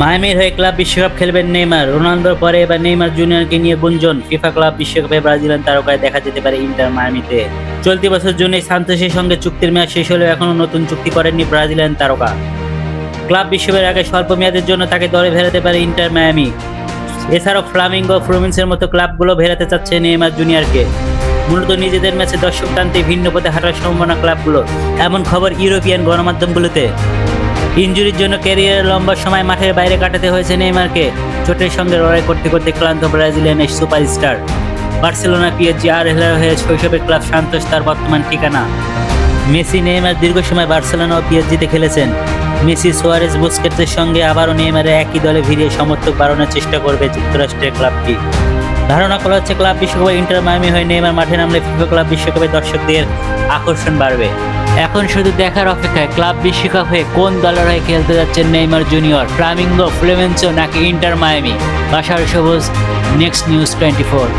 মায়ামির হয়ে ক্লাব বিশ্বকাপ খেলবেন নেইমার। রোনালদোর পরে এবার নেইমার জুনিয়রকে নিয়ে গুঞ্জন, ফিফা ক্লাব বিশ্বকাপে ব্রাজিলিয়ান তারকায় দেখা যেতে পারে ইন্টার মায়ামিতে। চলতি বছর জুনে সান্তোসের সঙ্গে চুক্তির মেয়াদ শেষ হলেও এখনও নতুন চুক্তি করেননি ব্রাজিলিয়ান তারকা। ক্লাব বিশ্বকাপের আগে স্বল্প মেয়াদের জন্য তাকে দলে ফেরাতে পারে ইন্টার মায়ামি। এছাড়াও ফ্লামিঙ্গো, ফ্লুমিন্সের মতো ক্লাবগুলো ফেরাতে চাচ্ছে নেইমার জুনিয়রকে। মূলত নিজেদের ম্যাচে দর্শক টানতে ভিন্ন পথে হাঁটার সম্ভাবনা ক্লাবগুলো, এমন খবর ইউরোপিয়ান গণমাধ্যমগুলোতে। ইনজুরির জন্য ক্যারিয়ারের লম্বা সময় মাঠের বাইরে কাটাতে হয়েছে নেইমারকে। চোটের সঙ্গে লড়াই করতে করতে ক্লান্ত ব্রাজিলিয়ান এই সুপারস্টার। বার্সেলোনা, পিএসজি আর হেলার হয়ে শৈশবের ক্লাব সান্তোস তার বর্তমান ঠিকানা। মেসি, নেইমার দীর্ঘ সময় বার্সেলোনা ও পিএসজিতে খেলেছেন। মেসি, সুয়ারেজ, বুস্কেটসের সঙ্গে আবারও নেইমারের একই দলে ভিড়িয়ে সমর্থক বাড়ানোর চেষ্টা করবে যুক্তরাষ্ট্রের ক্লাবটি। ধারণা করা হচ্ছে ক্লাব বিশ্বকাপে ইন্টার মায়ামি হয়ে নেইমার মাঠে নামলে ফিফা ক্লাব বিশ্বকাপে দর্শকদের আকর্ষণ বাড়বে। এখন শুধু দেখার অপেক্ষায় ক্লাব বিশ্বকাপ হয়ে কোন দলের হয়ে খেলতে যাচ্ছেন নেইমার জুনিয়র, ফ্লামিঙ্গো, ফ্লুমিন্সো নাকি ইন্টার মায়ামি। বাশার সবুজ, নেক্সট নিউজ 24।